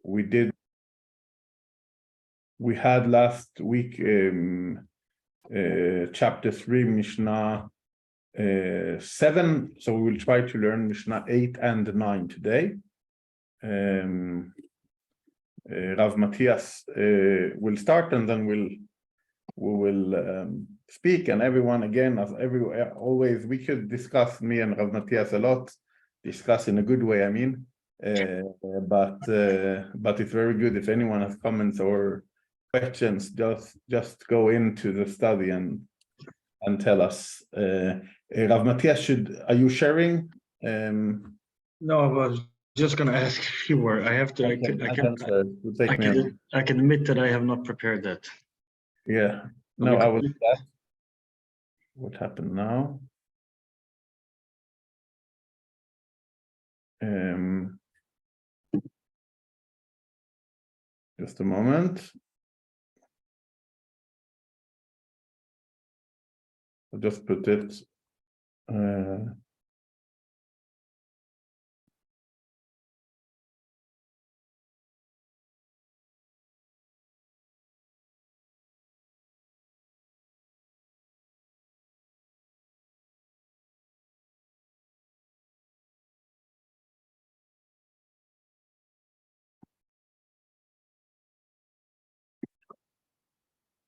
we had last week chapter 3, Mishnah 7, so we will try to learn Mishnah 8 and 9 today. Rav Mattias will start, and then we will speak, and everyone, again, as always, we could discuss, me and Rav Mattias, a lot, discuss in a good way, I mean, but it's very good if anyone has comments or questions, just go into the study and tell us. Rav Mattias, are you sharing? No, I was just going to ask if you were. I have to. I can admit that I have not prepared that. Yeah. No, I will do that. What happened now? Just a moment. I'll just put it.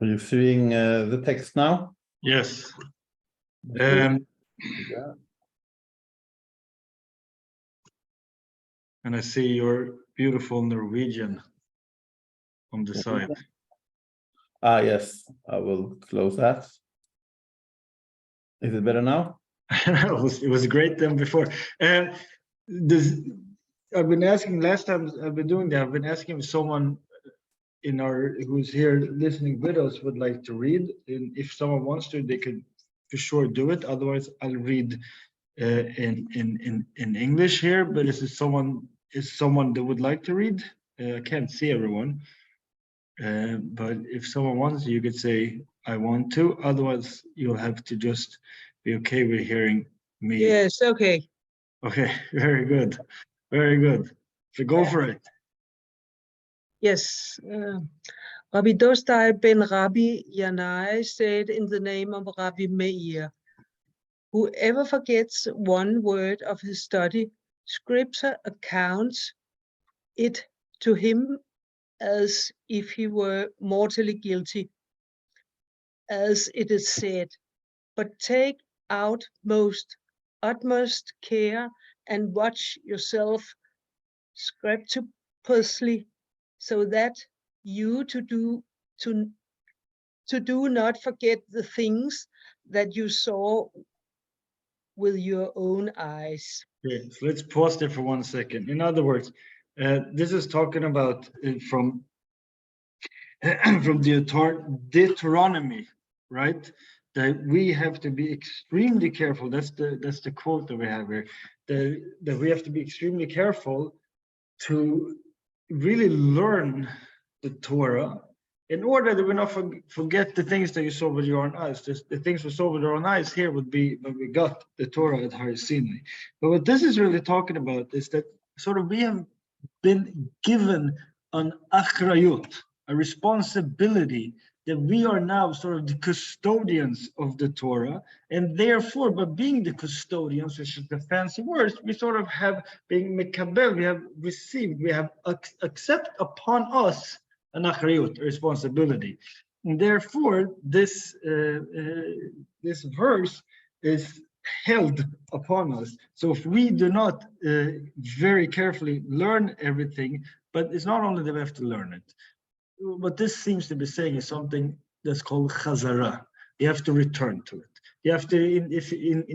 Are you seeing the text now? Yes. Yeah. And I see your beautiful Norwegian on the side. Yes, I will close that. Is it better now? It was great then before. And I've been asking last time I've been doing that. I've been asking if someone who's here listening with us would like to read, and if someone wants to, they could for sure do it. Otherwise, I'll read in English here. But is someone that would like to read? I can't see everyone, but if someone wants, you could say I want to. Otherwise, you'll have to just be okay with hearing me. Yes, okay. Okay, very good, very good. So go for it. Yes. Rabbi Dostai ben Rabbi Yanai said in the name of Rabbi Meir, whoever forgets one word of his study, Scripture accounts it to him as if he were mortally guilty, as it is said, but take out utmost care and watch yourself scrupulously, so that you to do not forget the things that you saw with your own eyes. Okay, so let's pause there for 1 second. In other words, this is talking about from Deuteronomy, right? That we have to be extremely careful. That's the quote that we have here. That we have to be extremely careful to really learn the Torah in order that we not forget the things that you saw with your own eyes. The things we saw with our own eyes here would be when we got the Torah at Har Sinai. But what this is really talking about is that sort of we have been given an achrayut, a responsibility, that we are now sort of the custodians of the Torah, and therefore, by being the custodians, which is the fancy words, we sort of have been mekabel, we have received, we have accept upon us an achrayut, a responsibility. And therefore, this verse is held upon us. So if we do not very carefully learn everything, but it's not only that we have to learn it. What this seems to be saying is something that's called chazara. You have to return to it. You have to, in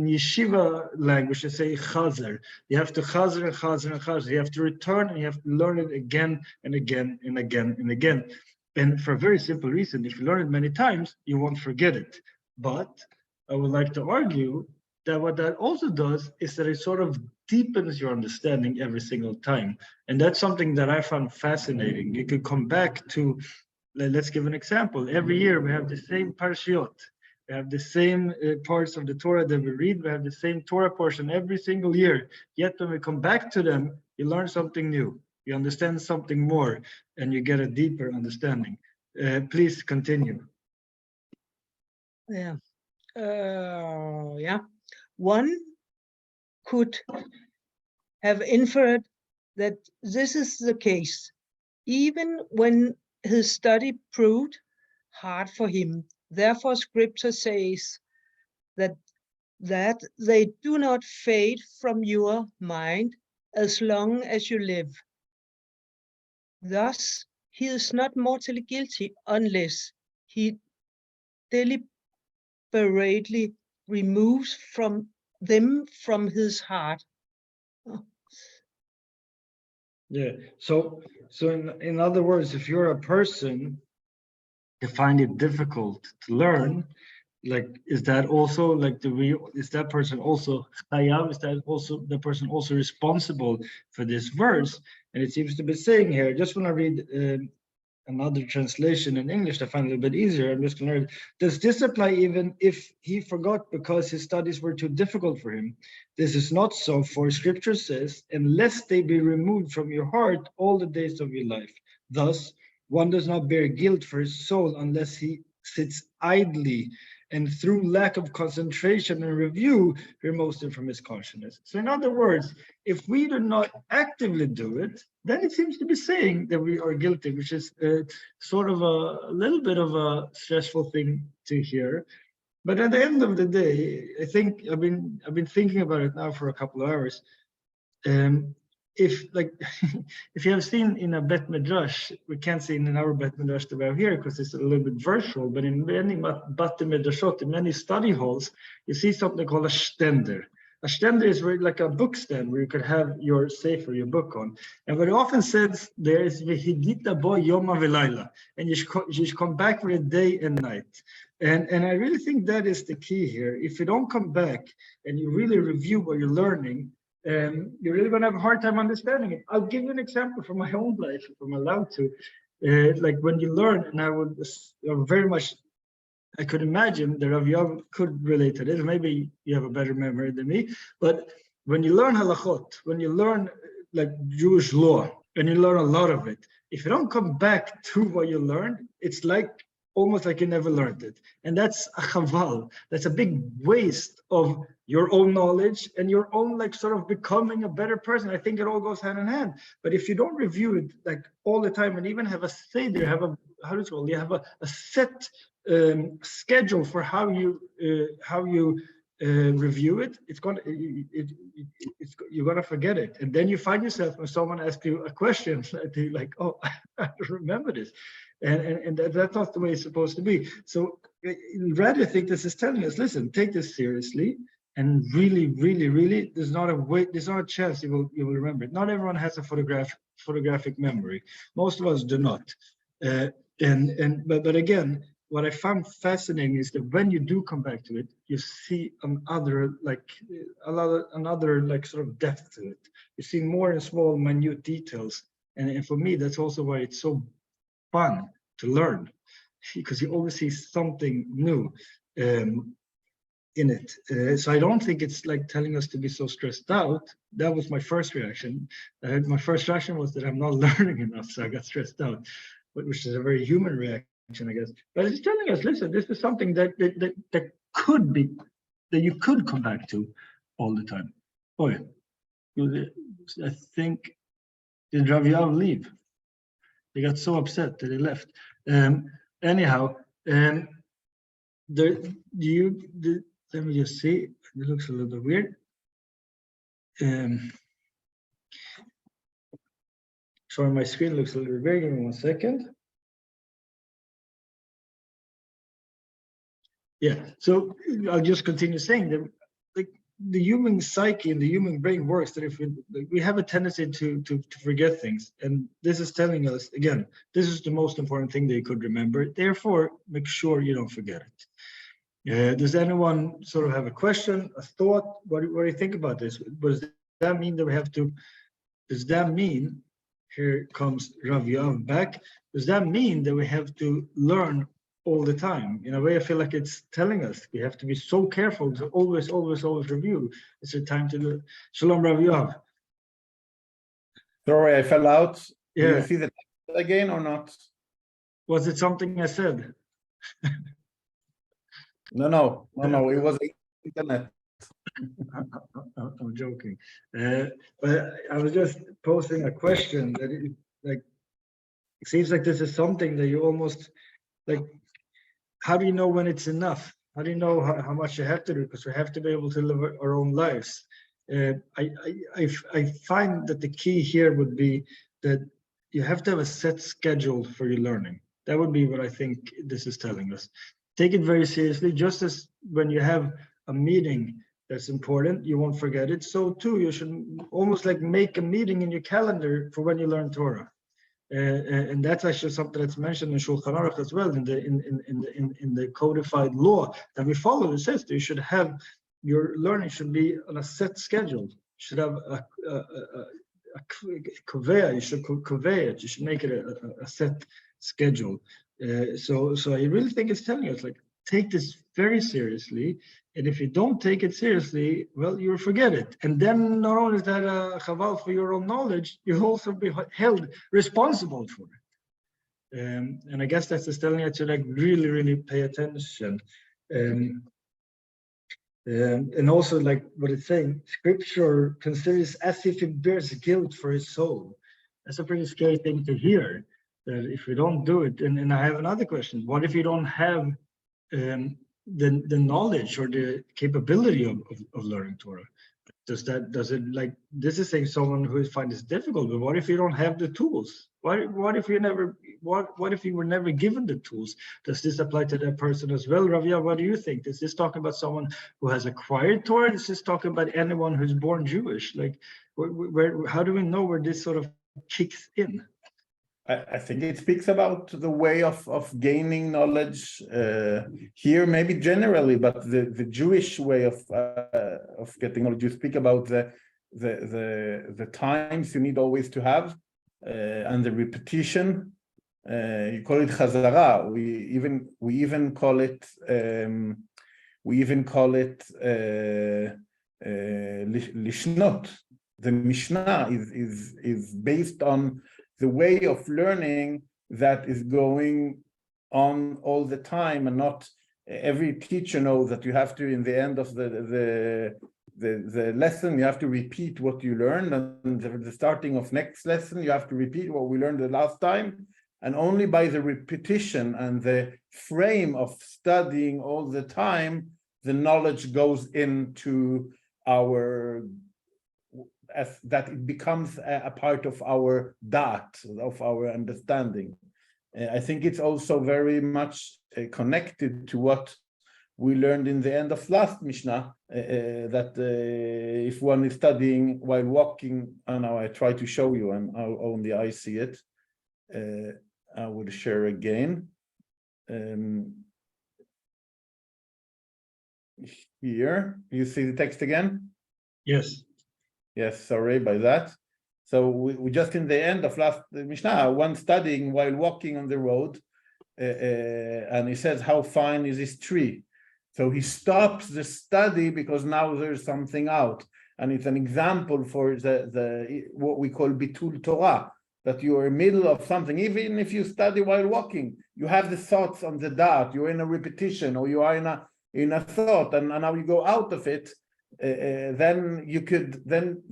yeshiva language, they say chazer. You have to chazer and chazer and chazer. You have to return and you have to learn it again and again and again and again. And for a very simple reason, if you learn it many times, you won't forget it. But I would like to argue that what that also does is that it sort of deepens your understanding every single time. And that's something that I found fascinating. You could come back to, let's give an example. Every year we have the same parshiot. We have the same parts of the Torah that we read. We have the same Torah portion every single year. Yet when we come back to them, you learn something new. You understand something more, and you get a deeper understanding. Please continue. Yeah. Yeah. One could have inferred that this is the case, even when his study proved hard for him. Therefore, Scripture says that they do not fade from your mind as long as you live. Thus, he is not mortally guilty unless he deliberately removes them from his heart. Yeah. So in other words, if you're a person you find it difficult to learn, like, is that also like is that person also chayav? Is that also the person also responsible for this verse? And it seems to be saying here, just want to read another translation in English to find it a little bit easier. I'm just going to read. Does this apply even if he forgot because his studies were too difficult for him? This is not so, for Scripture says, unless they be removed from your heart all the days of your life. Thus, one does not bear guilt for his soul unless he sits idly and through lack of concentration and review removes it from his consciousness. So in other words, if we do not actively do it, then it seems to be saying that we are guilty, which is sort of a little bit of a stressful thing to hear. But at the end of the day, I think I've been thinking about it now for a couple of hours. If you have seen in a Bet Midrash, we can't see in our Bet Midrash that we have here because it's a little bit virtual, but in many Bet Midrashot, in many study halls, you see something called a stender. A stender is really like a book stand where you could have your sefer, your book on. And what it often says there is V'higita bo yoma v'layla, and you should come back for a day and night. And I really think that is the key here. If you don't come back and you really review what you're learning, you're really going to have a hard time understanding it. I'll give you an example from my own life, if I'm allowed to. Like when you learn, and I would very much, I could imagine that Joav could relate to this. Maybe you have a better memory than me. But when you learn halachot, when you learn like Jewish law, and you learn a lot of it, if you don't come back to what you learned, it's like almost like you never learned it. And that's a chaval. That's a big waste of your own knowledge and your own like sort of becoming a better person. I think it all goes hand in hand. But if you don't review it like all the time and even have a seder, have a you have a set schedule for how you review it, you're gonna forget it, and then you find yourself when someone asks you a question, you're like, oh, I don't remember this, and that's not the way it's supposed to be. So rather, I think this is telling us, listen, take this seriously, and really, really, really, there's not a chance you will remember it. Not everyone has a photographic memory. Most of us do not, but again, what I found fascinating is that when you do come back to it, you see another sort of depth to it. You see more and small, minute details, and for me, that's also why it's so fun to learn, because you always see something new in it. So I don't think it's like telling us to be so stressed out. That was my first reaction. My first reaction was that I'm not learning enough, so I got stressed out, which is a very human reaction, I guess. But it's telling us, listen, this is something that could be, that you could come back to all the time. Oh yeah, I think, did Rav Joav leave? He got so upset that he left. Anyhow, let me just see. It looks a little bit weird. Sorry, my screen looks a little bit weird. Give me 1 second. Yeah, so I'll just continue saying that like the human psyche and the human brain works that if we have a tendency to forget things, and this is telling us again, this is the most important thing that you could remember. Therefore, make sure you don't forget it. Does anyone sort of have a question, a thought? What do you think about this? Does that mean that we have to? Does that mean, here comes Rav Joav back? Does that mean that we have to learn all the time? In a way, I feel like it's telling us we have to be so careful to always review. It's a time to do it. Shalom, Rav Joav. Sorry, I fell out. Do Yeah. you see the text again or not? Was it something I said? No. It was internet. I'm joking. But I was just posing a question that it seems like this is something that you almost like. How do you know when it's enough? How do you know how much you have to do? Because we have to be able to live our own lives. I find that the key here would be that you have to have a set schedule for your learning. That would be what I think this is telling us. Take it very seriously, just as when you have a meeting that's important, you won't forget it. So too, you should almost like make a meeting in your calendar for when you learn Torah. And that's actually something that's mentioned in Shulchan Aruch as well, in the codified law that we follow. It says that you should have your learning should be on a set schedule. You should have a kaveh. You should kaveh it. You should make it a set schedule. So I really think it's telling us like take this very seriously. And if you don't take it seriously, well, you'll forget it. And then not only is that a chaval for your own knowledge, you'll also be held responsible for it. And I guess that's just telling you to like really, really pay attention. And also like what it's saying, scripture considers as if it bears guilt for his soul. That's a pretty scary thing to hear, that if we don't do it, and I have another question. What if you don't have the knowledge or the capability of learning Torah? Does it like this is saying someone who finds this difficult, but what if you don't have the tools? What if you never what if you were never given the tools? Does this apply to that person as well? Ravia, what do you think? Is this talking about someone who has acquired Torah? Is this talking about anyone who's born Jewish? Like how do we know where this sort of kicks in? I think it speaks about the way of gaining knowledge here, maybe generally, but the Jewish way of getting knowledge. You speak about the times you need always to have and the repetition. You call it chazara. We even call it lishnot. The Mishnah is based on the way of learning that is going on all the time, and not every teacher knows that you have to, in the end of the lesson, you have to repeat what you learned, and the starting of next lesson, you have to repeat what we learned the last time, and only by the repetition and the frame of studying all the time, the knowledge goes into our as that it becomes a part of our dat, of our understanding. I think it's also very much connected to what we learned in the end of last Mishnah, that if one is studying while walking, and now I try to show you, and only I see it, I will share again. Here, you see the text again? Yes. Yes, sorry by that. So we just in the end of last Mishnah, one studying while walking on the road, and he says, how fine is this tree? So he stops the study because now there's something out. And it's an example for the what we call bitul Torah, that you are in the middle of something. Even if you study while walking, you have the thoughts on the dot, you're in a repetition, or you are in a thought, and now you go out of it. Then you could then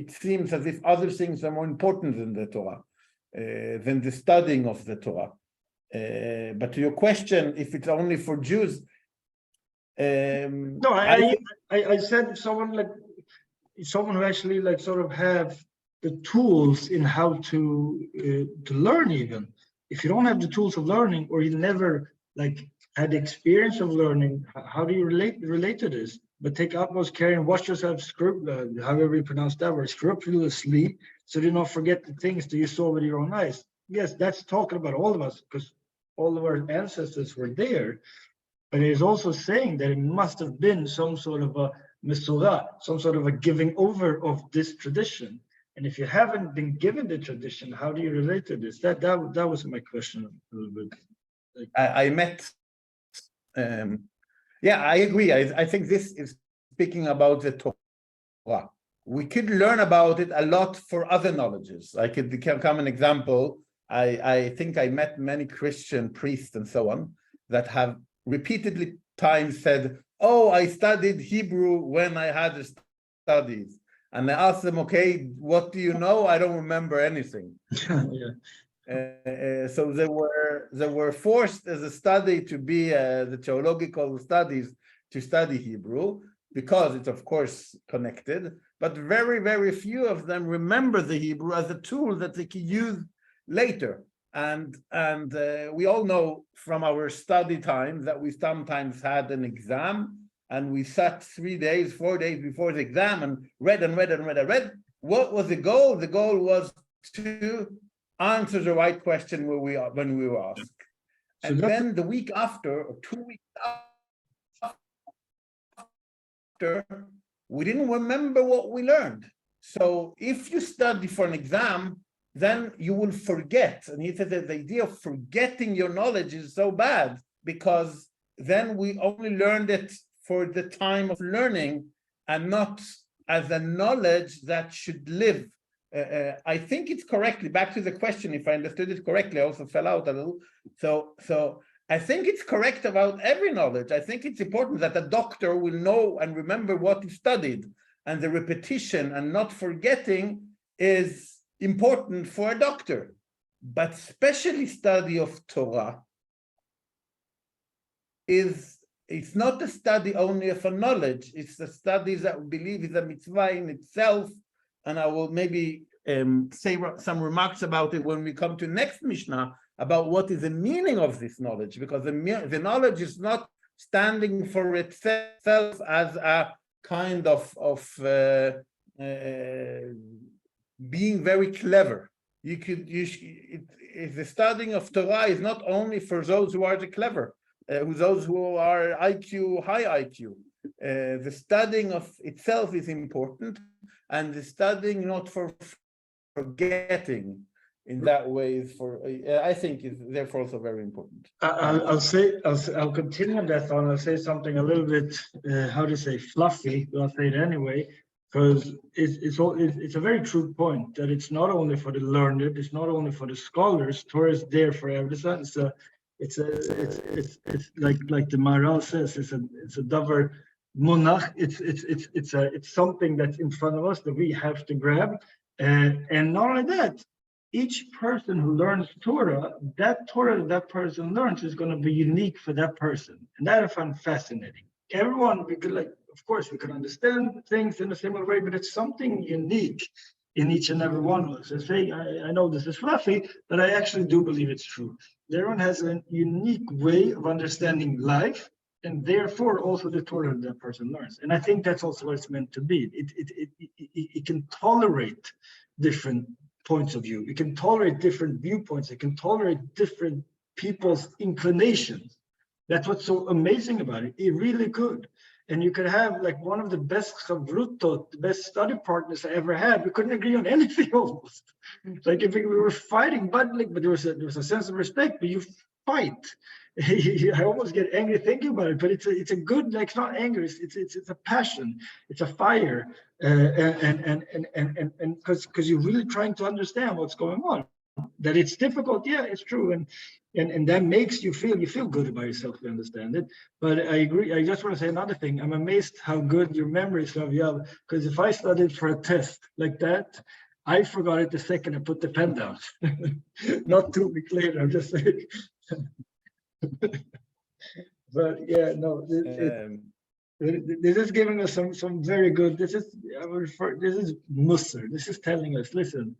it seems as if other things are more important than the Torah, than the studying of the Torah. But to your question, if it's only for Jews, no, I said someone who actually like sort of have the tools in how to learn. Even if you don't have the tools of learning, or you never like had the experience of learning, how do you relate to this? But take utmost care and wash yourself, however you pronounce that word, scrupulously, so do not forget the things that you saw with your own eyes. Yes, that's talking about all of us, because all of our ancestors were there. But it is also saying that it must have been some sort of a mesorah, some sort of a giving over of this tradition. And if you haven't been given the tradition, how do you relate to this? That was my question a little bit. I met. Yeah, I agree. I think this is speaking about the Torah. we could learn about it a lot for other knowledges. I could come an example. I think I met many Christian priests and so on that have repeatedly times said, oh, I studied Hebrew when I had studies. And I asked them, okay, what do you know? I don't remember anything. So they were forced as a study to be the theological studies to study Hebrew, because it's of course connected, but very, very few of them remember the Hebrew as a tool that they can use later. And we all know from our study time that we sometimes had an exam and we sat 3 days, 4 days before the exam and read. What was the goal? The goal was to answer the right question when we were asked. And then the week after, or 2 weeks after, we didn't remember what we learned. So if you study for an exam, then you will forget. And he said that the idea of forgetting your knowledge is so bad, because then we only learned it for the time of learning and not as a knowledge that should live. I think it's correctly, back to the question, if I understood it correctly, I also fell out a little. So I think it's correct about every knowledge. I think it's important that a doctor will know and remember what he studied, and the repetition and not forgetting is important for a doctor. But especially study of Torah it's not a study only of a knowledge, it's a study that we believe is a mitzvah in itself. And I will maybe say some remarks about it when we come to next Mishnah, about what is the meaning of this knowledge, because the knowledge is not standing for itself as a kind of being very clever. The studying of Torah is not only for those who are the clever, those who are IQ, high IQ. The studying of itself is important, and the studying not for forgetting in that way is I think is therefore also very important. I'll continue on that one. I'll say something a little bit how to say fluffy, but I'll say it anyway, because it's a very true point that it's not only for the learned, it's not only for the scholars. Torah is there for everyone. It's like the Maharal says, it's a davar munach. It's something that's in front of us that we have to grab, and not only that, each person who learns Torah that person learns is going to be unique for that person, and that I find fascinating. Everyone, we could of course we can understand things in a similar way, but it's something unique in each and every one of us. I know this is fluffy, but I actually do believe it's true. Everyone has a unique way of understanding life, and therefore also the Torah that person learns. And I think that's also what it's meant to be. It can tolerate different points of view. It can tolerate different viewpoints. It can tolerate different people's inclinations. That's what's so amazing about it. It really could. And you could have like one of the best chavrutot, the best study partners I ever had. We couldn't agree on anything almost. Like if we were fighting, but there was a sense of respect. But you fight. I almost get angry thinking about it. But it's a good, like, it's not anger. It's a passion. It's a fire. And because you're really trying to understand what's going on. That it's difficult, yeah, it's true, and that makes you feel good about yourself to understand it. But I agree. I just want to say another thing. I'm amazed how good your memory is, Joav, because if I studied for a test like that, I forgot it the second I put the pen down. Not 2 weeks later. I'm just saying. But yeah, no. This is giving us some very good. This is Musser. This is telling us, listen.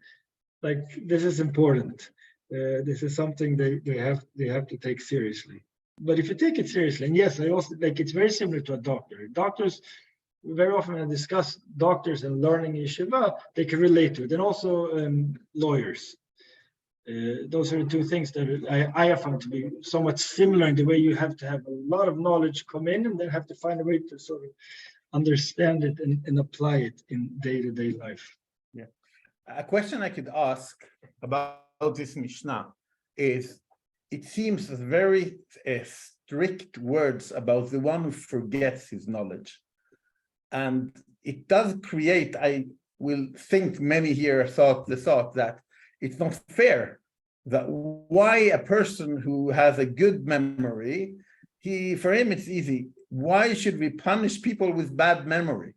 Like, this is important. This is something they have to take seriously. But if you take it seriously, and yes, I also like, it's very similar to a doctor. Doctors, very often I discuss doctors and learning in yeshiva, they can relate to it, and also lawyers. Those are the two things that I have found to be somewhat similar in the way you have to have a lot of knowledge come in, and then have to find a way to sort of understand it and apply it in day-to-day life. Yeah. A question I could ask about this Mishnah is, it seems very strict words about the one who forgets his knowledge. And it does create, think many here thought that it's not fair that why a person who has a good memory, for him it's easy. Why should we punish people with bad memory?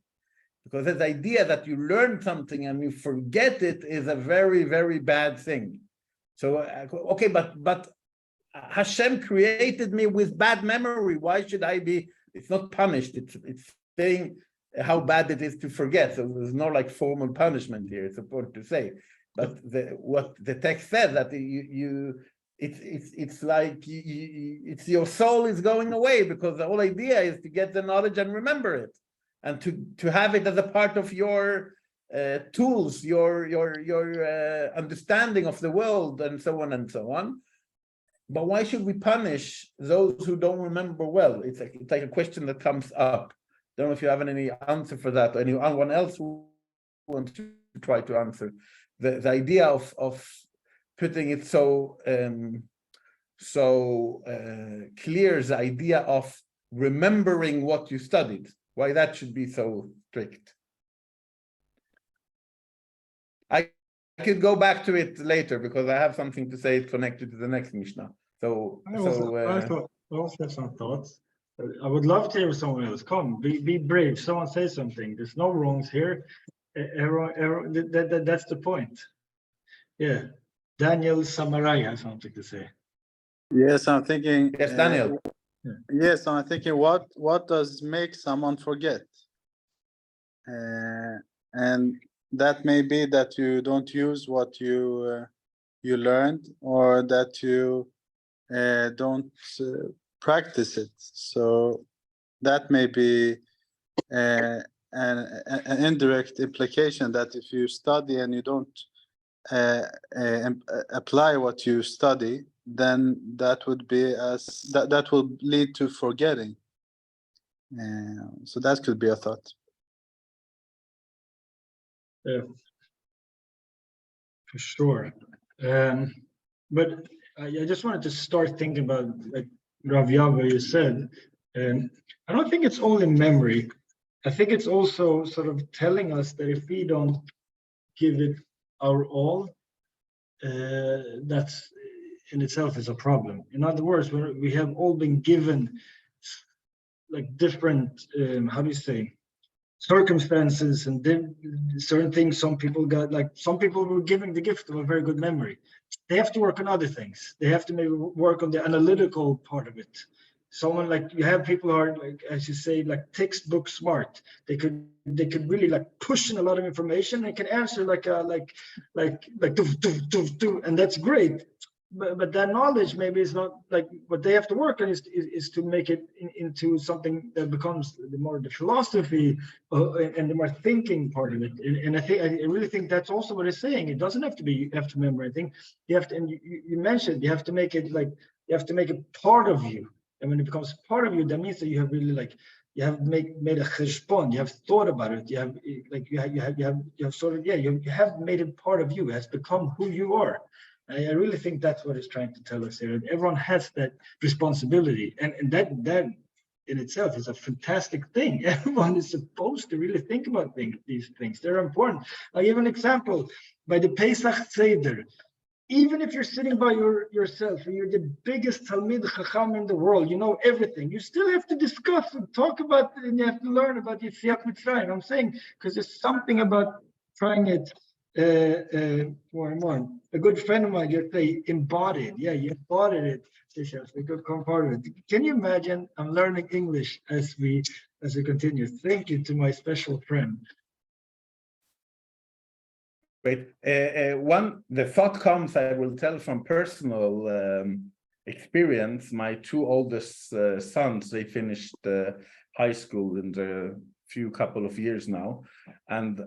Because the idea that you learn something and you forget it is a very, very bad thing. So, okay, but Hashem created me with bad memory. Why should I be? It's not punished. It's saying how bad it is to forget. So there's no like formal punishment here. It's important to say. But what the text says that it's like it's your soul is going away, because the whole idea is to get the knowledge and remember it, and to have it as a part of your tools, your understanding of the world, and so on and so on. But why should we punish those who don't remember well? It's like a question that comes up. Don't know if you have any answer for that, or anyone else who wants to try to answer. The idea of putting it so clear, the idea of remembering what you studied, why that should be so strict. I could go back to it later because I have something to say connected to the next Mishnah. I also have some thoughts. I would love to hear someone else. Come, be brave. Someone say something. There's no wrongs here. That's the point. Yeah. Daniel Samarai has something to say. Yes, I'm thinking. Yes, Daniel. Yes, I'm thinking. What does make someone forget? And that may be that you don't use what you learned, or that you don't practice it. So that may be an indirect implication that if you study and you don't apply what you study, then that would be that will lead to forgetting. So that could be a thought. Yeah, for sure. But I just wanted to start thinking about, like Rav Joav, you said, I don't think it's only memory. I think it's also sort of telling us that if we don't give it our all, that's in itself is a problem. In other words, we have all been given like different, how do you say, circumstances and certain things. Some people were given the gift of a very good memory. They have to work on other things. They have to maybe work on the analytical part of it. Someone like, you have people who are, like, as you say, like textbook smart. They could really like push in a lot of information. They can answer like do, and that's great. But that knowledge maybe is not like what they have to work on is to make it into something that becomes the philosophy and the more thinking part of it. And I really think that's also what it's saying. It doesn't have to be, you have to remember anything. You have to, and you mentioned, you have to make it like, you have to make it part of you. And when it becomes part of you, that means that you have really like, you have made a cheshbon, you have thought about it, you have like, you have sort of, you have made it part of you. It has become who you are. I really think that's what it's trying to tell us here. Everyone has that responsibility, and that in itself is a fantastic thing. Everyone is supposed to really think about these things. They're important. I'll give an example. By the Pesach Seder, even if you're sitting by yourself and you're the biggest Talmid Chacham in the world, you know everything, you still have to discuss and talk about it, and you have to learn about Yetziat Mitzrayim. I'm saying, because there's something about trying it more and more. A good friend of mine just say embodied. Yeah, you embodied it. We could come part of it. Can you imagine? I'm learning English as we continue. Thank you to my special friend. Great. The thought comes, I will tell from personal experience. My two oldest sons, they finished high school in the couple of years now, and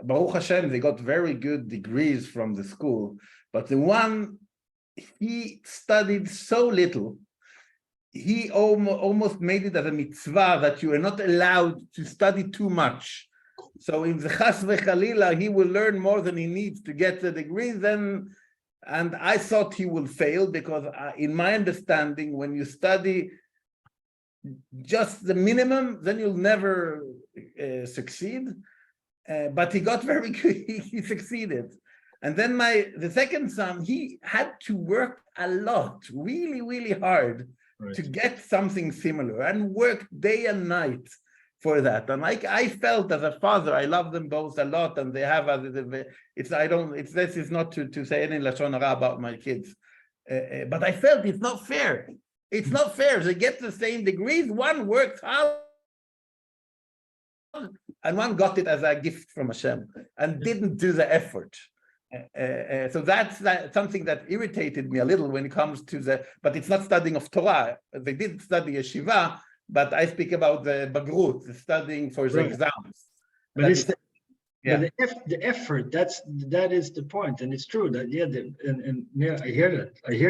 Baruch Hashem, they got very good degrees from the school. But the one, he studied so little, he almost made it as a mitzvah that you are not allowed to study too much. So in the chas v'chalila, he will learn more than he needs to get the degree. And I thought he will fail, because in my understanding, when you study just the minimum, then you'll never succeed. but he got very good. He succeeded. And then the second son, he had to work a lot, really, really hard to get something similar, and worked day and night for that. And I felt as a father, I love them both a lot, and they have this is not to say any lashon hara about my kids, but I felt it's not fair. It's not fair. They get the same degrees. One works hard, and one got it as a gift from Hashem and didn't do the effort. So that's something that irritated me a little when it comes to but it's not studying of Torah. They did study yeshiva, but I speak about the bagrut, the studying for the exams. But it's the effort. That is the point, and it's true that I hear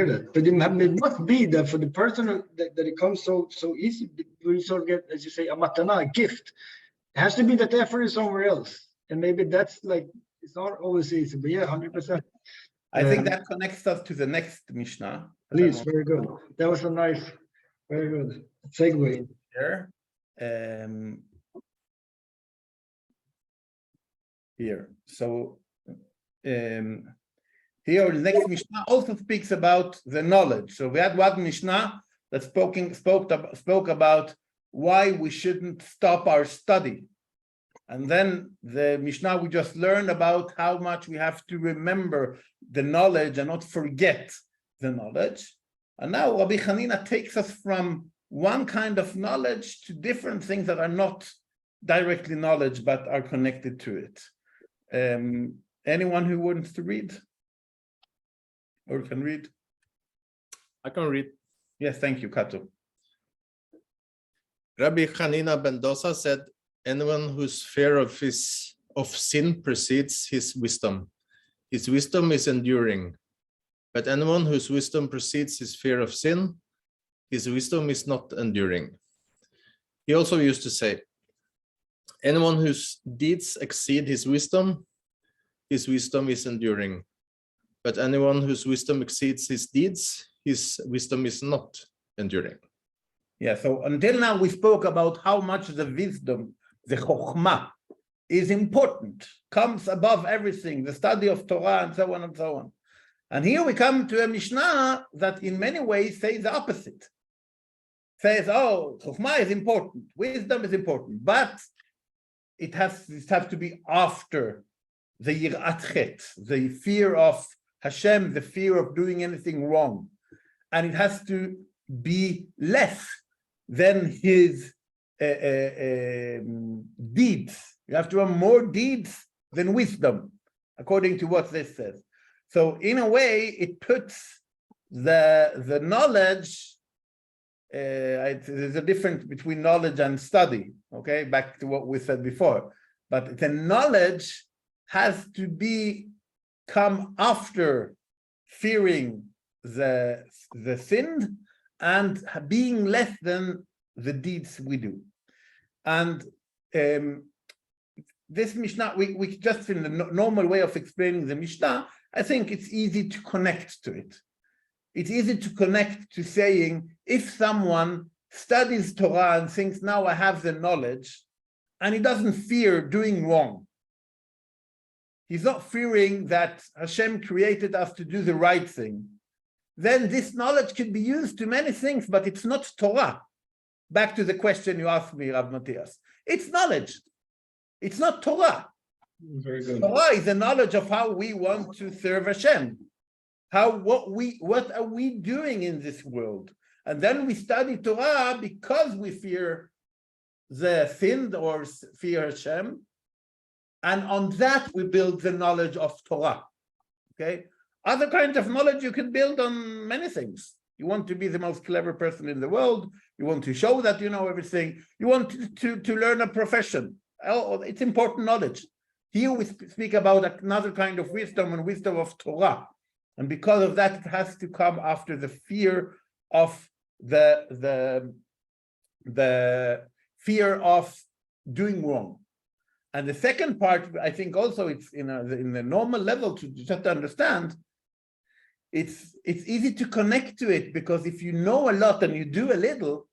that. But it must be that for the person that it comes so easy, we sort of get, as you say, a matana, a gift. It has to be that the effort is somewhere else, and maybe that's like. It's not always easy, but yeah, 100%. I think that connects us to the next Mishnah. Please, very good. That was a nice, very good segue. Here. Here. So here the next Mishnah also speaks about the knowledge. So we had one Mishnah that spoke about why we shouldn't stop our study. And then the Mishnah we just learned about how much we have to remember the knowledge and not forget the knowledge. And now Rabbi Hanina takes us from one kind of knowledge to different things that are not directly knowledge but are connected to it. Anyone who wants to read or can read? I can read. Yes, thank you, Kato. Rabbi Hanina ben Dosa said, anyone whose fear of sin precedes his wisdom is enduring. But anyone whose wisdom precedes his fear of sin, his wisdom is not enduring. He also used to say, anyone whose deeds exceed his wisdom is enduring. But anyone whose wisdom exceeds his deeds, his wisdom is not enduring. Yeah, so until now we spoke about how much the wisdom, the chokhmah, is important, comes above everything, the study of Torah and so on and so on. And here we come to a Mishnah that in many ways says the opposite. Says, oh, chokhmah is important, wisdom is important, but it has to be after the yirat chet, the fear of Hashem, the fear of doing anything wrong. And it has to be less than his deeds. You have to have more deeds than wisdom, according to what this says. So in a way, it puts the knowledge, there's a difference between knowledge and study, okay? Back to what we said before. But the knowledge has to come after fearing the sin and being less than the deeds we do. And this Mishnah, we just in the normal way of explaining the Mishnah, I think it's easy to connect to it. It's easy to connect to saying, if someone studies Torah and thinks, now I have the knowledge, and he doesn't fear doing wrong. He's not fearing that Hashem created us to do the right thing. Then this knowledge can be used to many things, but it's not Torah. Back to the question you asked me, Rav Mattias. It's knowledge. It's not Torah. Very good. Torah is the knowledge of how we want to serve Hashem. What are we doing in this world? And then we study Torah because we fear the sin or fear Hashem. And on that we build the knowledge of Torah. Okay? Other kinds of knowledge you can build on many things. You want to be the most clever person in the world. You want to show that you know everything. You want to learn a profession. Oh, it's important knowledge. Here we speak about another kind of wisdom and wisdom of Torah. And because of that, it has to come after the fear of the fear of doing wrong. And the second part, I think also it's in the normal level to just understand, it's easy to connect to it, because if you know a lot and you do a little,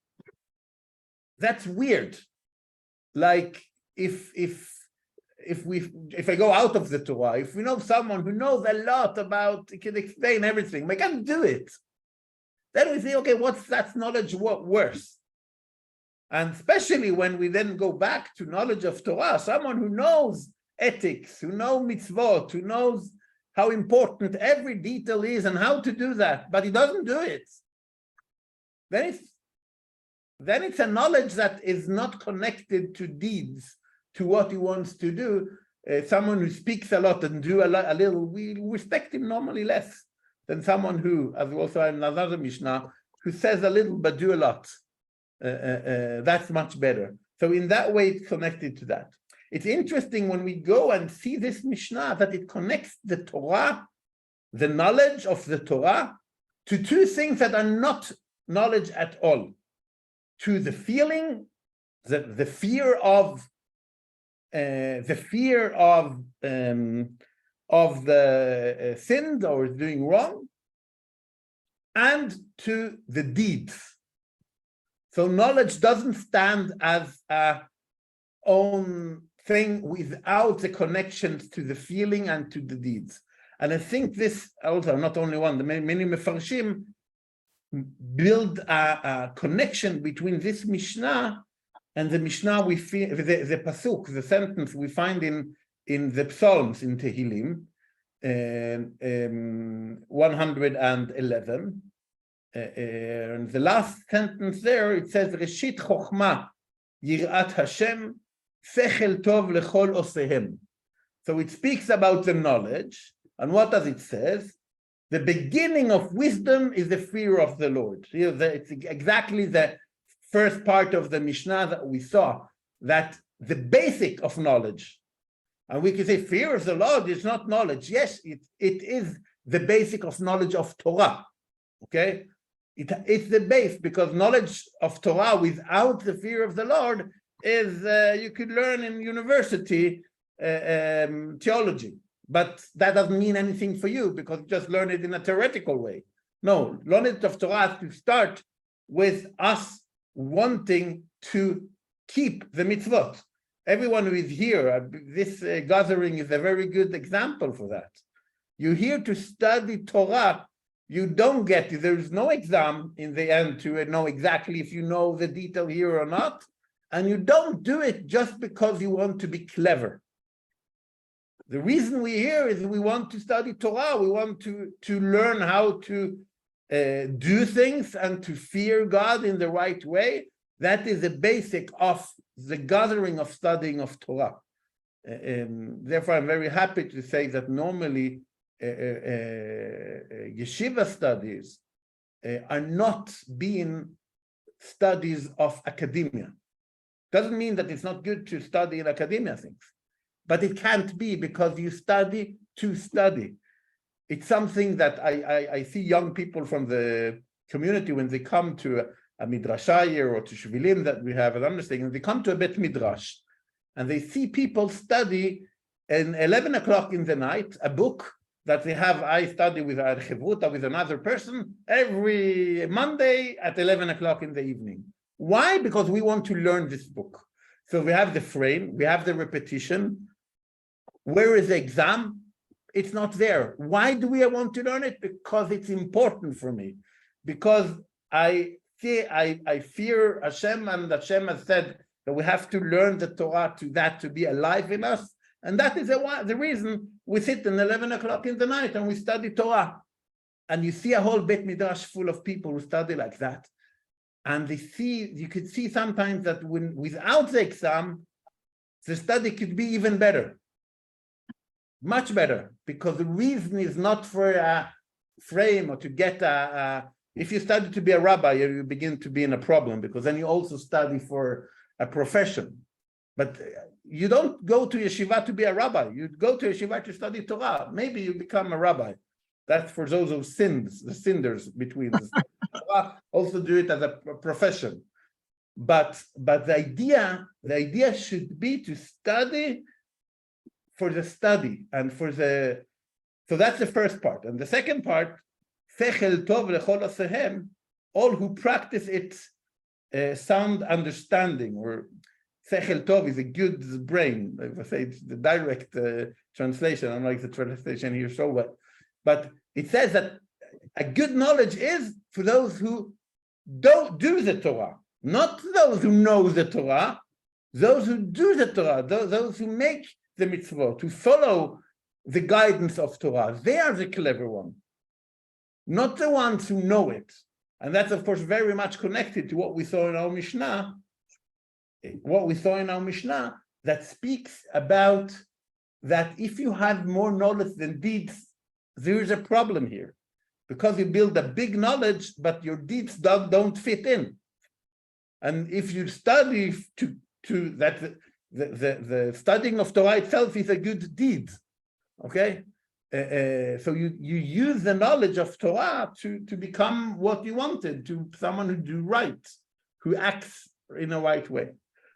that's weird. Like if if I go out of the Torah, if we know someone who knows a lot about, he can explain everything, we can't do it. Then we say, okay, what's that knowledge worse? And especially when we then go back to knowledge of Torah, someone who knows ethics, who knows mitzvot, who knows how important every detail is and how to do that, but he doesn't do it. Then it's a knowledge that is not connected to deeds, to what he wants to do. Someone who speaks a lot and do a little, we respect him normally less than someone who, as we also have in another Mishnah, who says a little but do a lot. That's much better. So in that way, it's connected to that. It's interesting when we go and see this Mishnah that it connects the Torah, the knowledge of the Torah, to two things that are not knowledge at all. To the feeling, the fear of the sin or doing wrong, and to the deeds. So knowledge doesn't stand as a own thing without the connections to the feeling and to the deeds. And I think this also, not only one, the many Mefarshim build a connection between this Mishnah and the Mishnah we feel, the pasuk, the sentence we find in the Psalms in Tehillim, 111. And the last sentence there, it says, Reshit Chochma Yirat Hashem Sechel Tov Lechol Osehem. So it speaks about the knowledge. And what does it say? The beginning of wisdom is the fear of the Lord. It's exactly the first part of the Mishnah that we saw, that the basic of knowledge. And we can say fear of the Lord is not knowledge. Yes, it is the basic of knowledge of Torah. Okay? It's the base, because knowledge of Torah without the fear of the Lord is, you could learn in university theology, but that doesn't mean anything for you because you just learn it in a theoretical way. No, knowledge of Torah has to start with us wanting to keep the mitzvot. Everyone who is here, this gathering is a very good example for that. You're here to study Torah. You don't get, there's no exam in the end to know exactly if you know the detail here or not. And you don't do it just because you want to be clever. The reason we're here is we want to study Torah. We want to learn how to do things and to fear God in the right way. That is the basic of the gathering of studying of Torah. Therefore, I'm very happy to say that normally yeshiva studies are not being studies of academia. Doesn't mean that it's not good to study in academia things, but it can't be, because you study to study. It's something that I see young people from the community when they come to a midrashah or to shvilim that we have, and understanding, they come to a bet midrash, and they see people study at 11 o'clock in the night a book that they have. I study with a chevruta with another person every Monday at 11 o'clock in the evening. Why? Because we want to learn this book. So we have the frame, we have the repetition. Where is the exam? It's not there. Why do we want to learn it? Because it's important for me. Because I fear Hashem, and Hashem has said that we have to learn the Torah to be alive in us. And that is the reason we sit at 11 o'clock in the night and we study Torah. And you see a whole Beit Midrash full of people who study like that. And you could see sometimes that without the exam, the study could be even better. Much better, because the reason is not for a frame or to get if you study to be a rabbi, you begin to be in a problem, because then you also study for a profession. But you don't go to yeshiva to be a rabbi. You go to yeshiva to study Torah. Maybe you become a rabbi. That's for those who sins, the sinners between us. Also do it as a profession. But the idea should be to study for the study and for the. So that's the first part. And the second part, Sechel Tov Lechol Osehem, all who practice it sound understanding, or Sechel Tov is a good brain. If I say it's the direct translation, unlike the translation here so well. But it says that a good knowledge is for those who don't do the Torah, not those who know the Torah, those who do the Torah, those who make the mitzvot, to follow the guidance of Torah. They are the clever one, not the ones who know it. And that's, of course, very much connected to what we saw in our Mishnah, that speaks about that if you have more knowledge than deeds, there is a problem here. Because you build a big knowledge, but your deeds don't fit in. And if you study to that, the studying of Torah itself is a good deed. Okay? So you use the knowledge of Torah to become what you wanted, to someone who do right, who acts in a right way.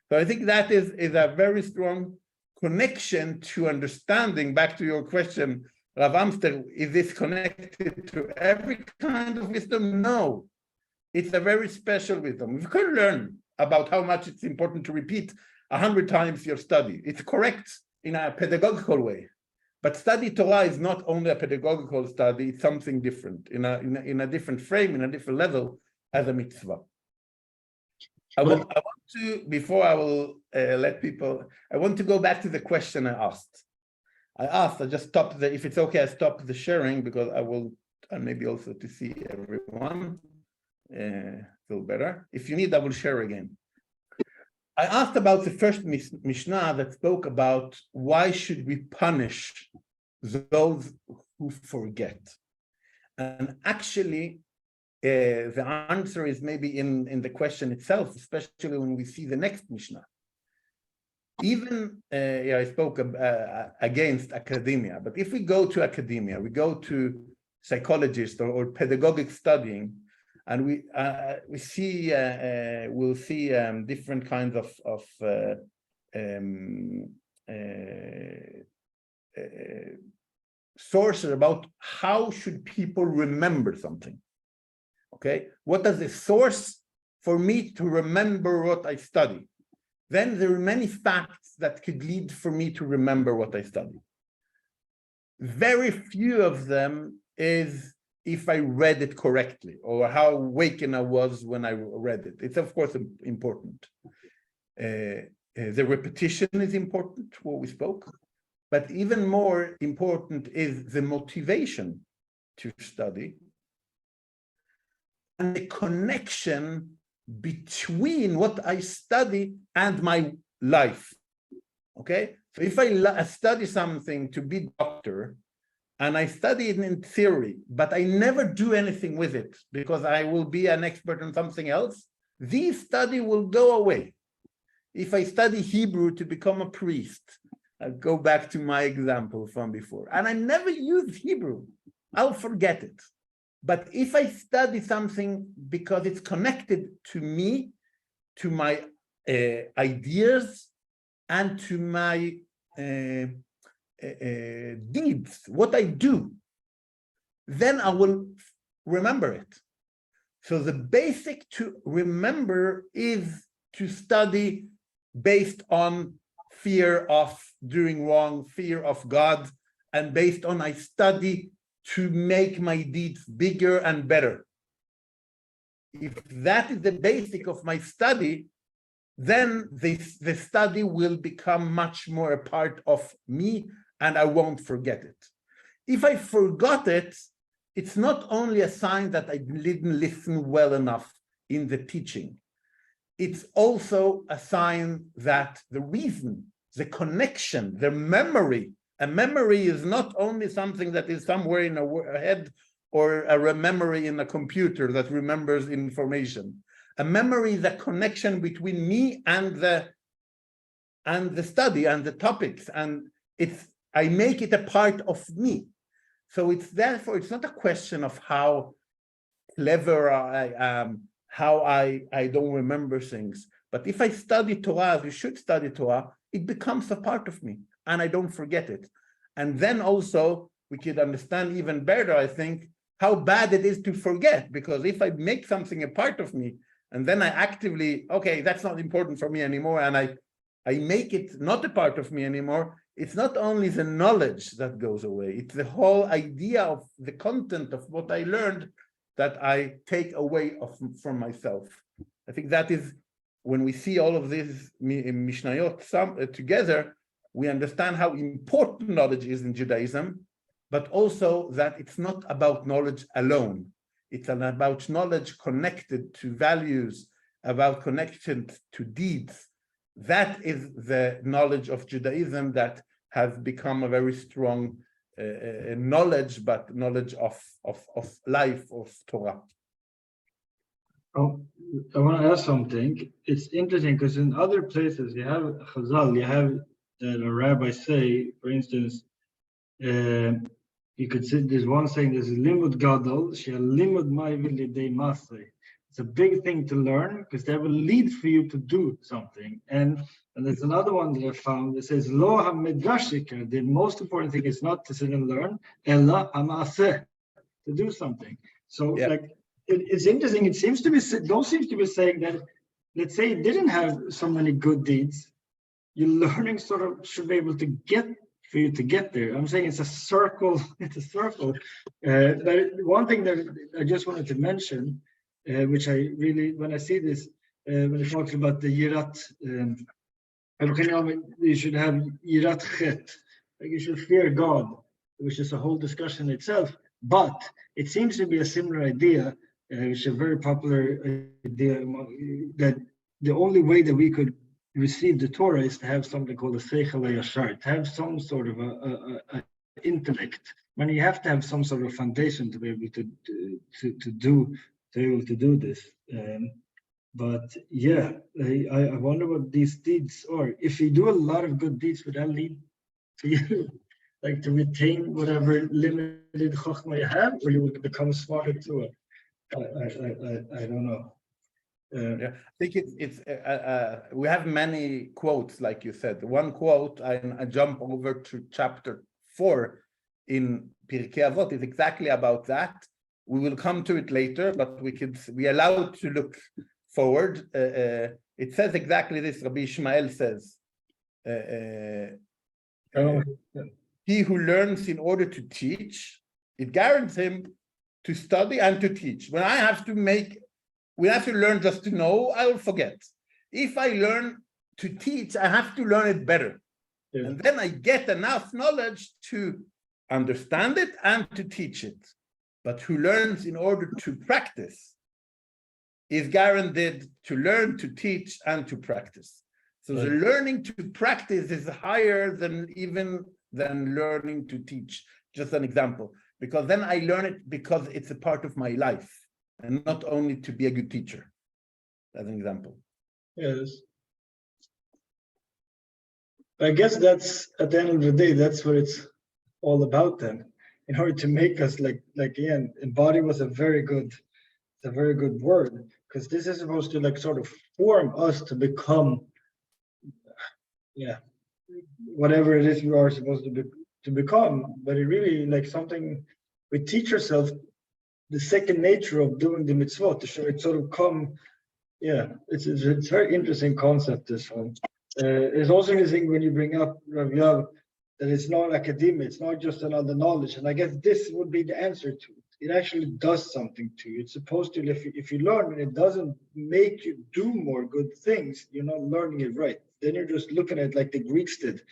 So I think that is a very strong connection to understanding. Back to your question, Rav Amster, is this connected to every kind of wisdom? No, it's a very special wisdom. You can learn about how much it's important to repeat 100 times your study. It's correct in a pedagogical way. But study Torah is not only a pedagogical study, it's something different, in a different frame, in a different level, as a mitzvah. I want to, before I will let people, I want to go back to the question I asked. I just stopped if it's okay, I stop the sharing, because I will, and maybe also to see everyone, feel better. If you need, I will share again. I asked about the first Mishnah that spoke about why should we punish those who forget. And actually, the answer is maybe in the question itself, especially when we see the next Mishnah. Even, I spoke against academia, but if we go to academia, we go to psychologists or pedagogic studying, and we'll see different kinds of sources about how should people remember something. Okay, what is the source for me to remember what I study? Then there are many facts that could lead for me to remember what I study. Very few of them is if I read it correctly or how awakened I was when I read it. It's of course important. The repetition is important, what we spoke, but even more important is the motivation to study and the connection between what I study and my life. Okay, so if I study something to be doctor, and I study it in theory, but I never do anything with it because I will be an expert on something else, this study will go away. If I study Hebrew to become a priest, I'll go back to my example from before, and I never use Hebrew, I'll forget it. But if I study something because it's connected to me, to my ideas, and to my deeds, what I do, then I will remember it. So the basic to remember is to study based on fear of doing wrong, fear of God, and based on I study to make my deeds bigger and better. If that is the basic of my study, then the study will become much more a part of me and I won't forget it. If I forgot it, it's not only a sign that I didn't listen well enough in the teaching. It's also a sign that the reason, the connection, the memory, a memory is not only something that is somewhere in a head or a memory in a computer that remembers information. A memory is a connection between me and the study and the topics, and I make it a part of me. So it's therefore it's not a question of how clever I am, how I don't remember things. But if I study Torah, as you should study Torah, it becomes a part of me and I don't forget it. And then also we could understand even better, I think, how bad it is to forget, because if I make something a part of me, and then I actively, okay, that's not important for me anymore, and I I make it not a part of me anymore, it's not only the knowledge that goes away, it's the whole idea of the content of what I learned that I take away from myself. I think that is, when we see all of these Mishnayot together, we understand how important knowledge is in Judaism, but also that it's not about knowledge alone. It's about knowledge connected to values, about connected to deeds. That is the knowledge of Judaism that has become a very strong knowledge, but knowledge of life, of Torah. Oh, I want to ask something. It's interesting because in other places you have Chazal, you have that a rabbi say, for instance, you could say there's one saying, there's a limud gadol, limud ma'ivil masay. It's a big thing to learn because that will lead for you to do something. And there's another one that I found that says, lo ha-medrashika, the most important thing is not to sit and learn, ella ha-ma'aseh, to do something. So like, it's interesting. It seems to be, those seems to be saying that, let's say you didn't have so many good deeds, your learning sort of should be able to get for you to get there. I'm saying it's a circle. It's a circle. But one thing that I just wanted to mention, which I really, when I see this, when it talks about the yirat, you should have yirat chet, like you should fear God, which is a whole discussion itself. But it seems to be a similar idea, which is a very popular idea, that the only way that we could receive the Torah is to have something called a seichel yashar, to have some sort of a intellect. When you have to have some sort of foundation to be able to do this. But yeah, I wonder what these deeds are. If you do a lot of good deeds, would that lead to you like to retain whatever limited chokhmah you have, or you would become smarter through it? I don't know. I think it's we have many quotes, like you said. One quote, I jump over to chapter 4 in Pirkei Avot, is exactly about that. We will come to it later, but we allowed to look forward. It says exactly this. Rabbi Ishmael says, he who learns in order to teach, it guarantees him to study and to teach. When I have to we have to learn just to know, I will forget. If I learn to teach, I have to learn it better. Yeah. And then I get enough knowledge to understand it and to teach it. But who learns in order to practice is guaranteed to learn, to teach, and to practice. So the learning to practice is higher than learning to teach. Just an example. Because then I learn it because it's a part of my life, and not only to be a good teacher, as an example. Yes. I guess that's, at the end of the day, that's what it's all about then. In order to make us like again, embody was a very good word, because this is supposed to like sort of form us to become, whatever it is we are supposed to become. But it really like something we teach ourselves the second nature of doing the mitzvot to show it sort of come. It's a very interesting concept, this one. It's also interesting when you bring up Rav Joav, that it's not academia, it's not just another knowledge. And I guess this would be the answer to it. It actually does something to you. It's supposed to, if you learn and it doesn't make you do more good things, you're not learning it right. Then you're just looking at it like the Greeks did.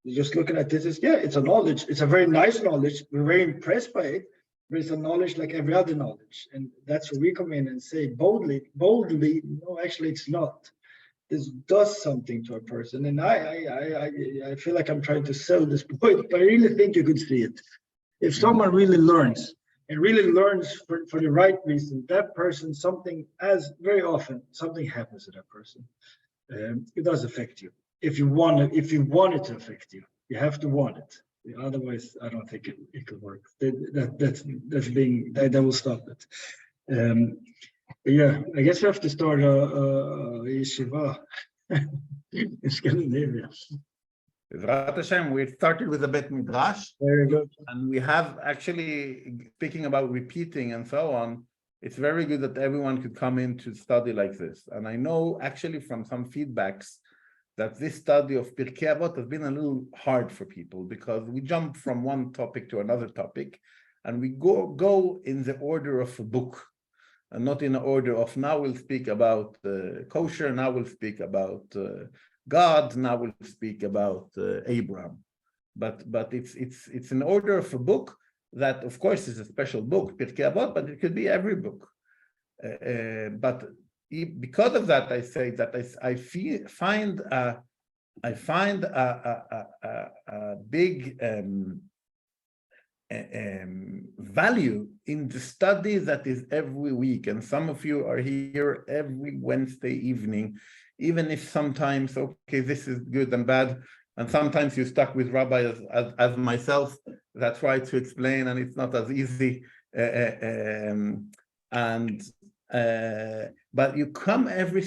You're just looking at this as, it's a knowledge. It's a very nice knowledge. We're very impressed by it. But it's a knowledge like every other knowledge. And that's where we come in and say boldly, no, actually it's not. This does something to a person. And I feel like I'm trying to sell this point, but I really think you could see it. If someone really learns for the right reason, that person, very often something happens to that person. It does affect you. If you want it to affect you, you have to want it. Otherwise, I don't think it could work. That will stop it. I guess we have to start a yeshiva in Scandinavia. B'ezrat Hashem, we started with a Bet Midrash. Very good. And we have actually, speaking about repeating and so on, it's very good that everyone could come in to study like this. And I know actually from some feedbacks that this study of Pirkei Avot has been a little hard for people because we jump from one topic to another topic, and we go in the order of a book, and not in the order of now we'll speak about kosher, now we'll speak about God, now we'll speak about Abraham. But it's an order of a book that, of course, is a special book, Pirkei Avot, but it could be every book. But because of that, I say that I find a big value in the study that is every week. And some of you are here every Wednesday evening, even if sometimes, okay, this is good and bad, and sometimes you're stuck with rabbis as myself that try to explain, and it's not as easy. But you come every,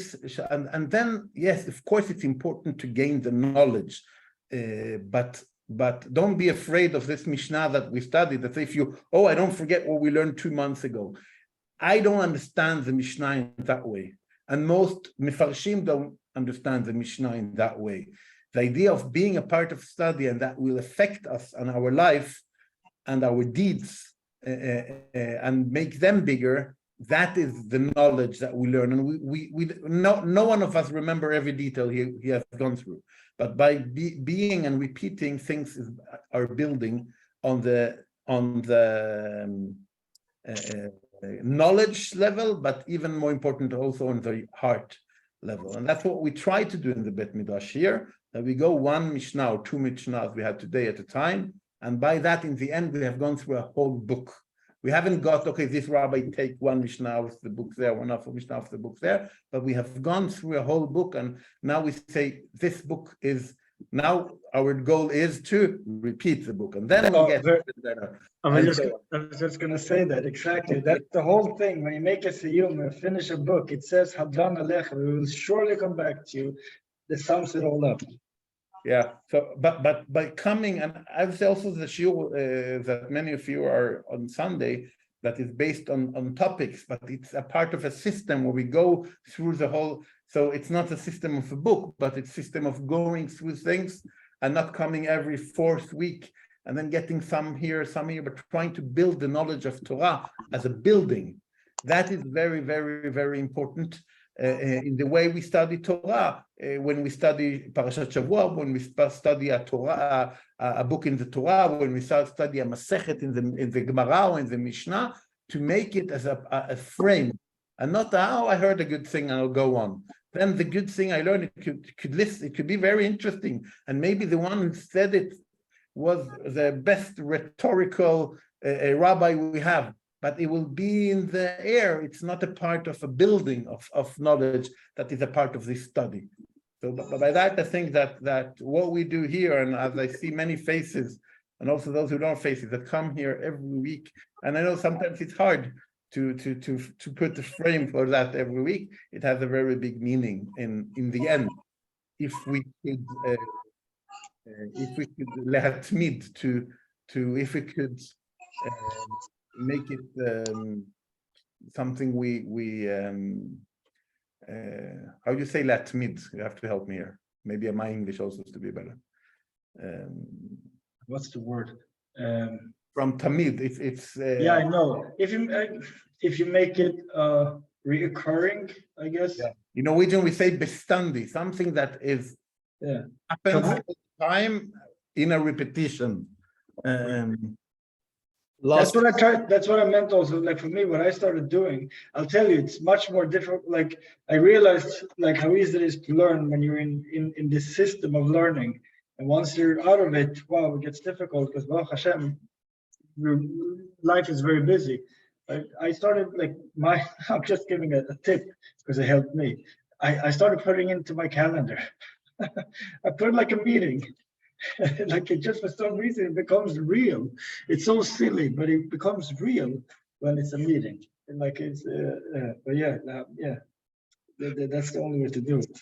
and then, yes, of course, it's important to gain the knowledge, but don't be afraid of this Mishnah that we studied, that if you, I don't forget what we learned 2 months ago. I don't understand the Mishnah in that way. And most Mefarshim don't understand the Mishnah in that way. The idea of being a part of study and that will affect us and our life and our deeds and make them bigger, that is the knowledge that we learn. And no one of us remember every detail he has gone through. But by being and repeating things are building on the knowledge level, but even more important, also on the heart level. And that's what we try to do in the Bet Midrash here, that we go one Mishnah or 2 Mishnahs we had today at a time. And by that, in the end, we have gone through a whole book. We haven't got, okay, this rabbi take one Mishnah of the book there, one of the Mishnah of the book there, but we have gone through a whole book, and now we say this book is, now our goal is to repeat the book, and then we'll get better. I was just going to say that, exactly. That's the whole thing. When you make a siyum or finish a book, it says, Hadran Alecha, we will surely come back to you. That sums it all up. Yeah, so but by coming, and I would say also the shiur that many of you are on Sunday, that is based on topics, but it's a part of a system where we go through the whole. So it's not a system of a book, but it's a system of going through things and not coming every 4th week and then getting some here, but trying to build the knowledge of Torah as a building. That is very, very, very important. In the way we study Torah, when we study Parashat Shavua, when we study a Torah, a book in the Torah, when we study a Masechet in the Gemara or in the Mishnah, to make it as a frame, and not I heard a good thing and I'll go on. Then the good thing I learned, it could be very interesting, and maybe the one who said it was the best rhetorical rabbi we have. But it will be in the air. It's not a part of a building of knowledge that is a part of this study. So by that, I think that what we do here, and as I see many faces, and also those who don't have faces that come here every week, and I know sometimes it's hard to put the frame for that every week. It has a very big meaning in the end. If we could lehatmid if we could make it something we how do you say latmid? You have to help me here. Maybe my English also is to be better. What's the word? From tamid, it's yeah, I know. If you make it reoccurring, I guess. Yeah. In Norwegian we say bestandi, something that is happens all the time in a repetition. That's what I tried. That's what I meant also. Like for me, what I started doing, I'll tell you, it's much more difficult. Like I realized like how easy it is to learn when you're in this system of learning. And once you're out of it, wow, it gets difficult because Baruch Hashem, your life is very busy. I started like I'm just giving a tip because it helped me. I started putting into my calendar. I put like a meeting. Like it just for some reason it becomes real. It's so silly, but it becomes real when it's a meeting. And like it's but yeah, that's the only way to do it.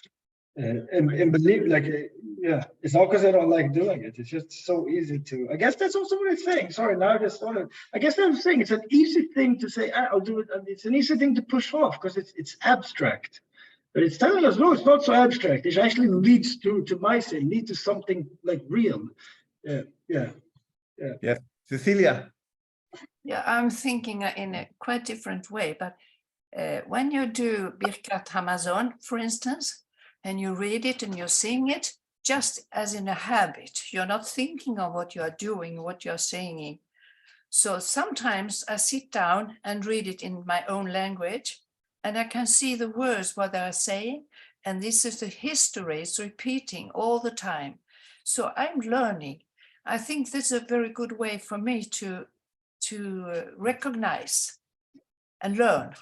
And believe, like it's not because I don't like doing it. It's just so easy to. I guess that's also what I'm saying. Sorry, now I just thought of. I guess I'm saying it's an easy thing to say. I'll do it. It's an easy thing to push off because it's abstract. But it's telling us, no, it's not so abstract. It actually leads to Maise, leads to something like real. Yeah. Yes, Cecilia. Yeah, I'm thinking in a quite different way, but when you do Birkat Hamazon, for instance, and you read it and you sing it, just as in a habit, you're not thinking of what you are doing, what you're singing. So sometimes I sit down and read it in my own language, and I can see the words, what they are saying, and this is the history, it's repeating all the time. So I'm learning. I think this is a very good way for me to recognize and learn.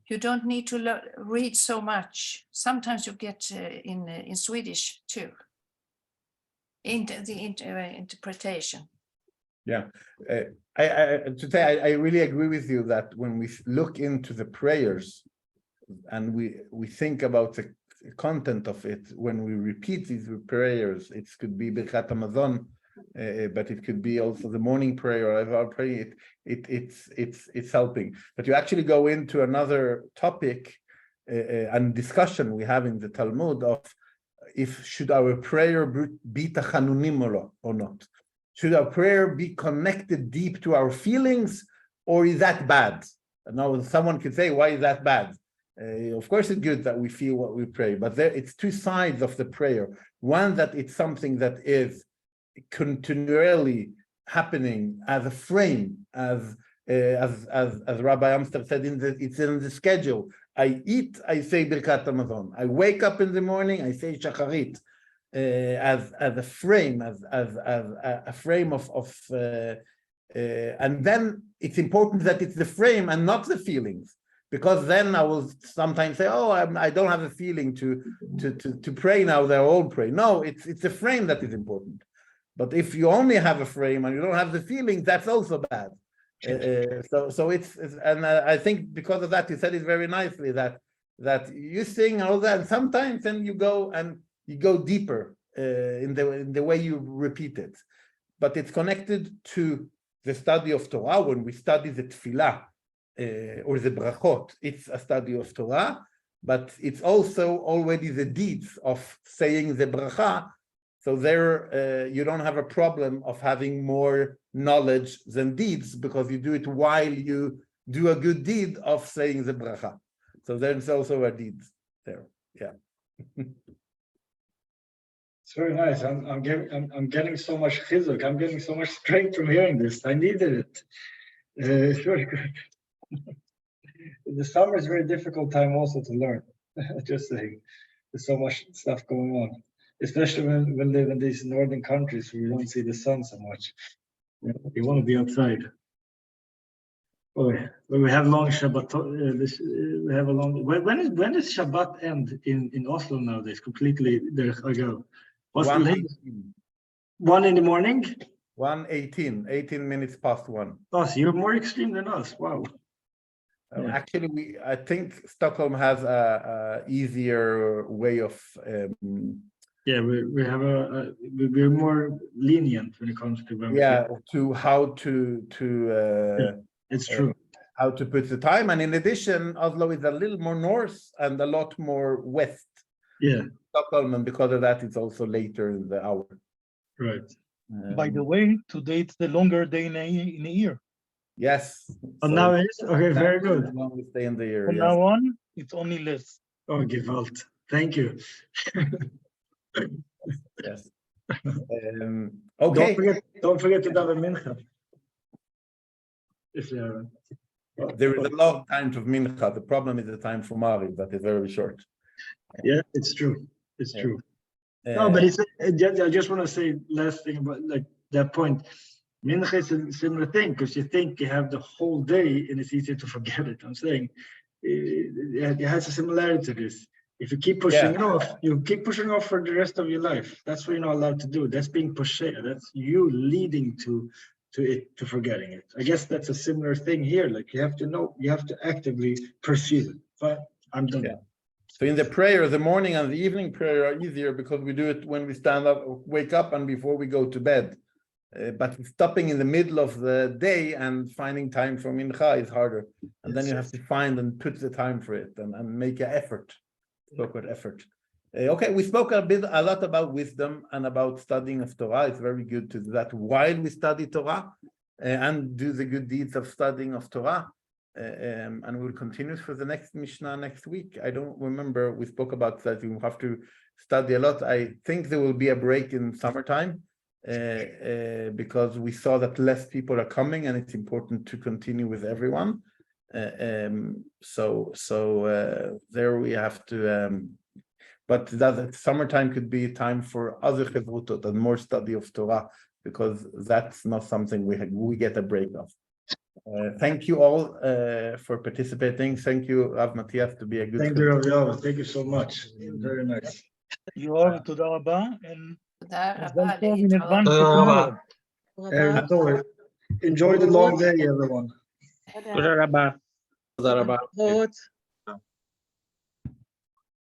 You don't need to read so much. Sometimes you get in Swedish too, the interpretation. Yeah, I really agree with you that when we look into the prayers and we think about the content of it, when we repeat these prayers, it could be Birkat Hamazon, but it could be also the morning prayer or our prayer. It's helping. But you actually go into another topic and discussion we have in the Talmud of should our prayer be tachanunim or not. Should our prayer be connected deep to our feelings, or is that bad? Now, someone could say, why is that bad? Of course, it's good that we feel what we pray, but it's two sides of the prayer. One, that it's something that is continually happening as a frame, as Rabbi Amster said, it's in the schedule. I eat, I say Birkat Hamazon. I wake up in the morning, I say Shacharit. As a frame, as a frame of and then it's important that it's the frame and not the feelings, because then I will sometimes say, oh, I don't have a feeling to pray now. They're all pray. No, it's the frame that is important. But if you only have a frame and you don't have the feelings, that's also bad. So it's and I think because of that, you said it very nicely that you sing all that, and sometimes then you go deeper in the way you repeat it, but it's connected to the study of Torah. When we study the tefillah or the brachot, it's a study of Torah, but it's also already the deeds of saying the bracha. So there you don't have a problem of having more knowledge than deeds, because you do it while you do a good deed of saying the bracha. So there's also a deed there. Yeah. It's very nice. I'm getting so much chizuk. I'm getting so much strength from hearing this. I needed it. It's very good. The summer is a very difficult time also to learn. Just saying, there's so much stuff going on, especially when we live in these northern countries where we don't see the sun so much. You want to be outside. When we have long Shabbat, we have a long. When does Shabbat end in Oslo nowadays? Completely there I go. What's the latest? 1 in the morning? 1:18, 18 minutes past 1. Oh, so you're more extreme than us. Wow. Yeah. Actually, I think Stockholm has a easier way of. Yeah, we have we're more lenient when it comes to when to how to it's true. How to put the time, and in addition, Oslo is a little more north and a lot more west. Yeah. Stockholm, and because of that, it's also later in the hour. Right. By the way, today it's the longer day in a year. Yes. Oh, so now it is? Okay, very good. Longest day in the year. From now on, it's only less. Oh, Gewalt. Thank you. Yes. Okay. Don't forget to daven mincha. There is a long time to mincha. The problem is the time for Mariv that is very short. Yeah, it's true. It's true. No, but it's. I just want to say last thing about like that point. Mincha is a similar thing, because you think you have the whole day and it's easy to forget it. I'm saying it has a similarity to this. If you keep pushing it off, you keep pushing off for the rest of your life. That's what you're not allowed to do. That's being pushed. That's you leading to forgetting it. I guess that's a similar thing here. Like you have to know, you have to actively pursue it. But I'm done. Yeah. So in the prayer, the morning and the evening prayer are easier because we do it when we stand up, wake up, and before we go to bed. But stopping in the middle of the day and finding time for mincha is harder. And then you have to find and put the time for it and make an effort. Effort. Okay, we spoke a lot about wisdom and about studying of Torah. It's very good to do that while we study Torah and do the good deeds of studying of Torah. And we'll continue for the next Mishnah next week. I don't remember, we spoke about that. We have to study a lot. I think there will be a break in summertime because we saw that less people are coming and it's important to continue with everyone. So there we have to, but that summertime could be time for other chevrutot and more study of Torah, because that's not something we get a break of. Thank you all for participating. Thank you, Rav Mattias, to be a good. Thank you, Rav Joav. Thank you so much. Very nice. Yoav, תודה רבה, and תודה מזל רבה, טוב in להתראות. advance for tomorrow. Enjoy the long day, everyone. להתראות.